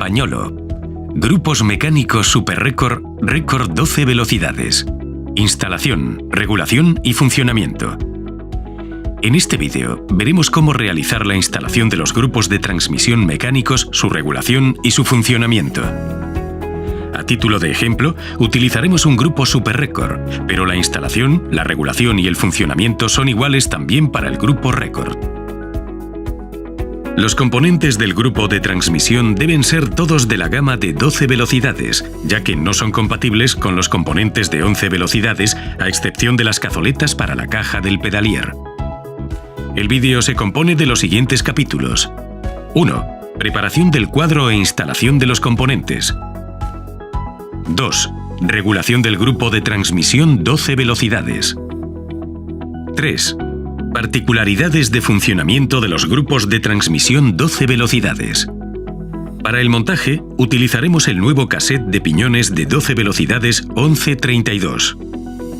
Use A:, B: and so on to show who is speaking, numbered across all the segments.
A: Campagnolo. Grupos mecánicos Super Record, récord 12 velocidades. Instalación, regulación y funcionamiento. En este vídeo veremos cómo realizar la instalación de los grupos de transmisión mecánicos, su regulación y su funcionamiento. A título de ejemplo, utilizaremos un grupo Super Record, pero la instalación, la regulación y el funcionamiento son iguales también para el grupo Record. Los componentes del grupo de transmisión deben ser todos de la gama de 12 velocidades, ya que no son compatibles con los componentes de 11 velocidades, a excepción de las cazoletas para la caja del pedalier. El vídeo se compone de los siguientes capítulos. 1. Preparación del cuadro e instalación de los componentes. 2. Regulación del grupo de transmisión 12 velocidades. 3. Particularidades de funcionamiento de los grupos de transmisión 12 velocidades. Para el montaje, utilizaremos el nuevo cassette de piñones de 12 velocidades 1132.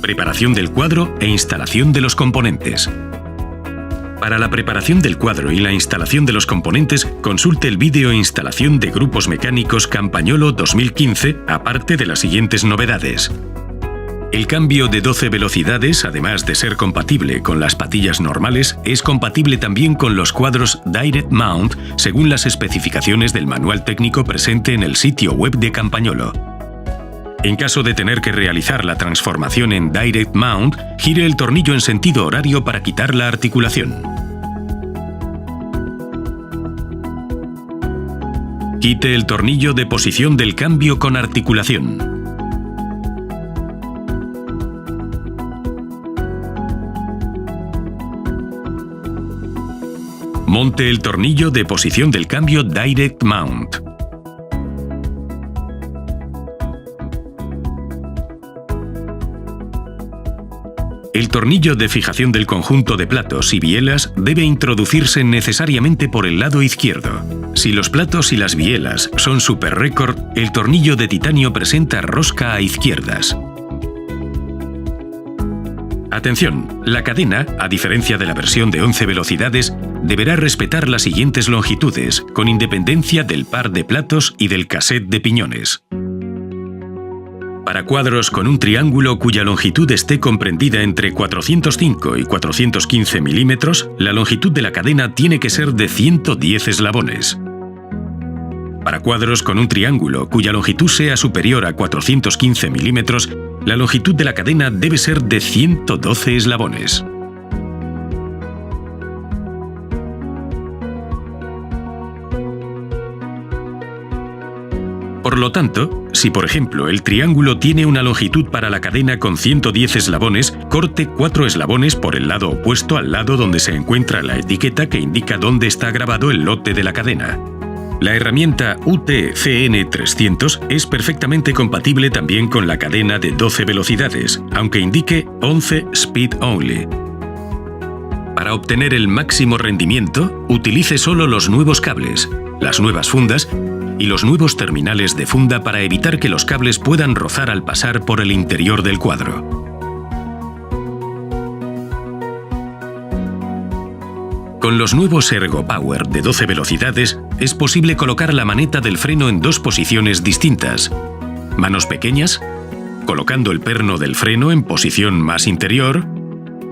A: Preparación del cuadro e instalación de los componentes. Para la preparación del cuadro y la instalación de los componentes, consulte el vídeo Instalación de grupos mecánicos Campagnolo 2015, aparte de las siguientes novedades. El cambio de 12 velocidades, además de ser compatible con las patillas normales, es compatible también con los cuadros Direct Mount, según las especificaciones del manual técnico presente en el sitio web de Campagnolo. En caso de tener que realizar la transformación en Direct Mount, gire el tornillo en sentido horario para quitar la articulación. Quite el tornillo de posición del cambio con articulación. Monte el tornillo de posición del cambio Direct Mount. El tornillo de fijación del conjunto de platos y bielas debe introducirse necesariamente por el lado izquierdo. Si los platos y las bielas son Super Record, el tornillo de titanio presenta rosca a izquierdas. Atención, la cadena, a diferencia de la versión de 11 velocidades, deberá respetar las siguientes longitudes, con independencia del par de platos y del cassette de piñones. Para cuadros con un triángulo cuya longitud esté comprendida entre 405 y 415 milímetros, la longitud de la cadena tiene que ser de 110 eslabones. Para cuadros con un triángulo cuya longitud sea superior a 415 milímetros, la longitud de la cadena debe ser de 112 eslabones. Por lo tanto, si por ejemplo el triángulo tiene una longitud para la cadena con 110 eslabones, corte 4 eslabones por el lado opuesto al lado donde se encuentra la etiqueta que indica dónde está grabado el lote de la cadena. La herramienta UT-CN300 es perfectamente compatible también con la cadena de 12 velocidades, aunque indique 11 Speed Only. Para obtener el máximo rendimiento, utilice solo los nuevos cables, las nuevas fundas y los nuevos terminales de funda para evitar que los cables puedan rozar al pasar por el interior del cuadro. Con los nuevos Ergo Power de 12 velocidades, es posible colocar la maneta del freno en dos posiciones distintas. Manos pequeñas, colocando el perno del freno en posición más interior,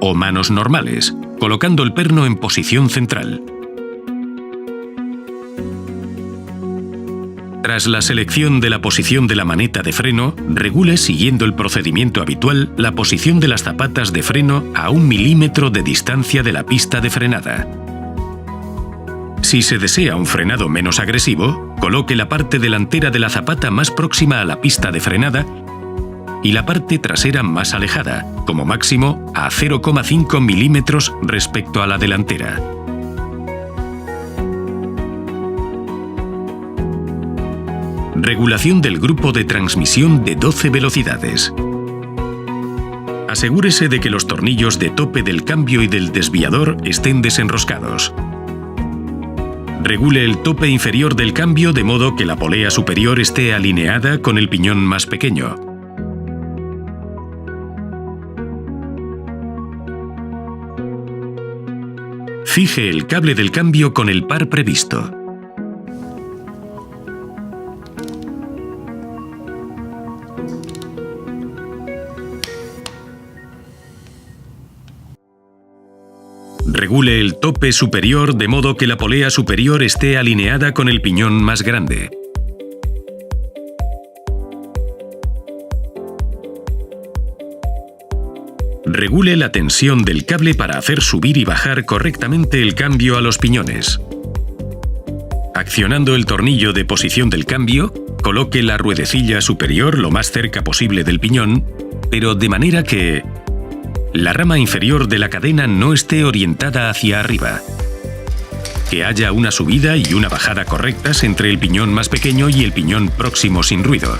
A: o manos normales, colocando el perno en posición central. Tras la selección de la posición de la maneta de freno, regule siguiendo el procedimiento habitual la posición de las zapatas de freno a 1 milímetro de distancia de la pista de frenada. Si se desea un frenado menos agresivo, coloque la parte delantera de la zapata más próxima a la pista de frenada y la parte trasera más alejada, como máximo a 0,5 milímetros respecto a la delantera. Regulación del grupo de transmisión de 12 velocidades. Asegúrese de que los tornillos de tope del cambio y del desviador estén desenroscados. Regule el tope inferior del cambio de modo que la polea superior esté alineada con el piñón más pequeño. Fije el cable del cambio con el par previsto. Regule el tope superior de modo que la polea superior esté alineada con el piñón más grande. Regule la tensión del cable para hacer subir y bajar correctamente el cambio a los piñones. Accionando el tornillo de posición del cambio, coloque la ruedecilla superior lo más cerca posible del piñón, pero de manera que la rama inferior de la cadena no esté orientada hacia arriba. Que haya una subida y una bajada correctas entre el piñón más pequeño y el piñón próximo sin ruido.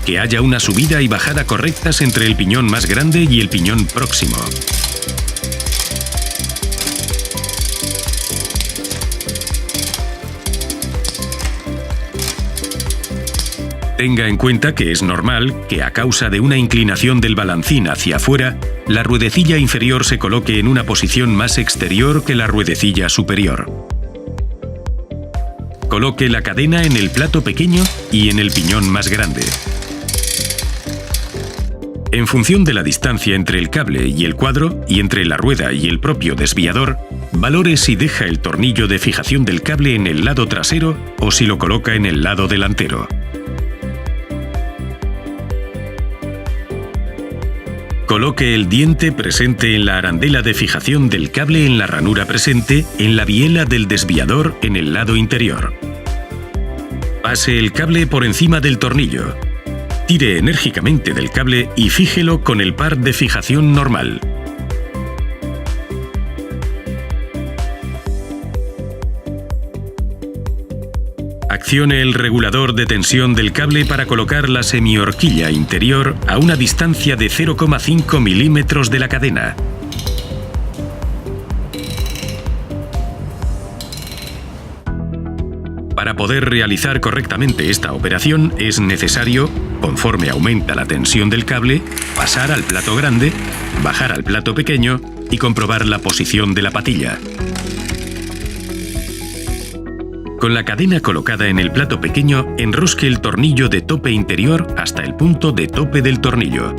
A: Que haya una subida y bajada correctas entre el piñón más grande y el piñón próximo. Tenga en cuenta que es normal que a causa de una inclinación del balancín hacia afuera, la ruedecilla inferior se coloque en una posición más exterior que la ruedecilla superior. Coloque la cadena en el plato pequeño y en el piñón más grande. En función de la distancia entre el cable y el cuadro y entre la rueda y el propio desviador, valore si deja el tornillo de fijación del cable en el lado trasero o si lo coloca en el lado delantero. Coloque el diente presente en la arandela de fijación del cable en la ranura presente en la biela del desviador en el lado interior. Pase el cable por encima del tornillo. Tire enérgicamente del cable y fíjelo con el par de fijación normal. Accione el regulador de tensión del cable para colocar la semihorquilla interior a una distancia de 0,5 milímetros de la cadena. Para poder realizar correctamente esta operación es necesario, conforme aumenta la tensión del cable, pasar al plato grande, bajar al plato pequeño y comprobar la posición de la patilla. Con la cadena colocada en el plato pequeño, enrosque el tornillo de tope interior hasta el punto de tope del tornillo.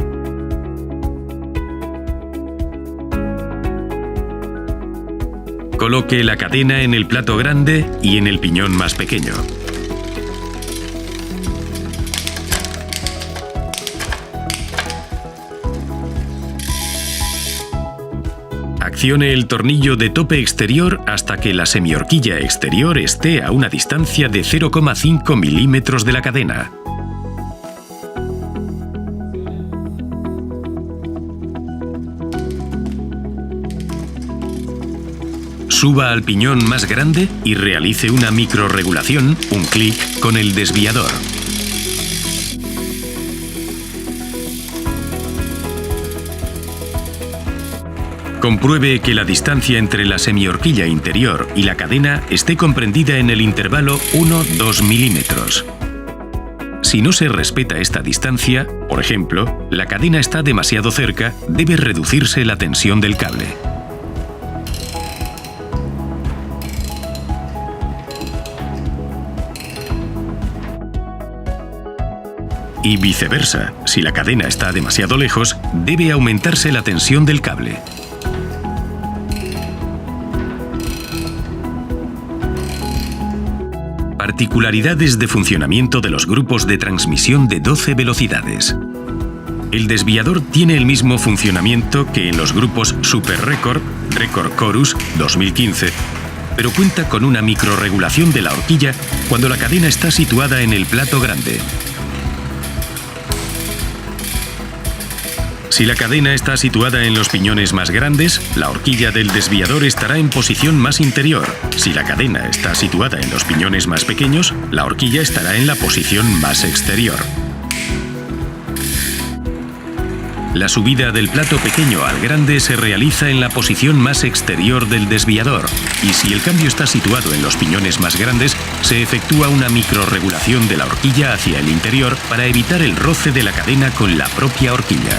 A: Coloque la cadena en el plato grande y en el piñón más pequeño. Accione el tornillo de tope exterior hasta que la semihorquilla exterior esté a una distancia de 0,5 milímetros de la cadena. Suba al piñón más grande y realice una microrregulación, un clic, con el desviador. Compruebe que la distancia entre la semihorquilla interior y la cadena esté comprendida en el intervalo 1-2 milímetros. Si no se respeta esta distancia, por ejemplo, la cadena está demasiado cerca, debe reducirse la tensión del cable. Y viceversa, si la cadena está demasiado lejos, debe aumentarse la tensión del cable. Particularidades de funcionamiento de los grupos de transmisión de 12 velocidades. El desviador tiene el mismo funcionamiento que en los grupos Super Record, Record Chorus 2015, pero cuenta con una microrregulación de la horquilla cuando la cadena está situada en el plato grande. Si la cadena está situada en los piñones más grandes, la horquilla del desviador estará en posición más interior. Si la cadena está situada en los piñones más pequeños, la horquilla estará en la posición más exterior. La subida del plato pequeño al grande se realiza en la posición más exterior del desviador, y si el cambio está situado en los piñones más grandes, se efectúa una microrregulación de la horquilla hacia el interior para evitar el roce de la cadena con la propia horquilla.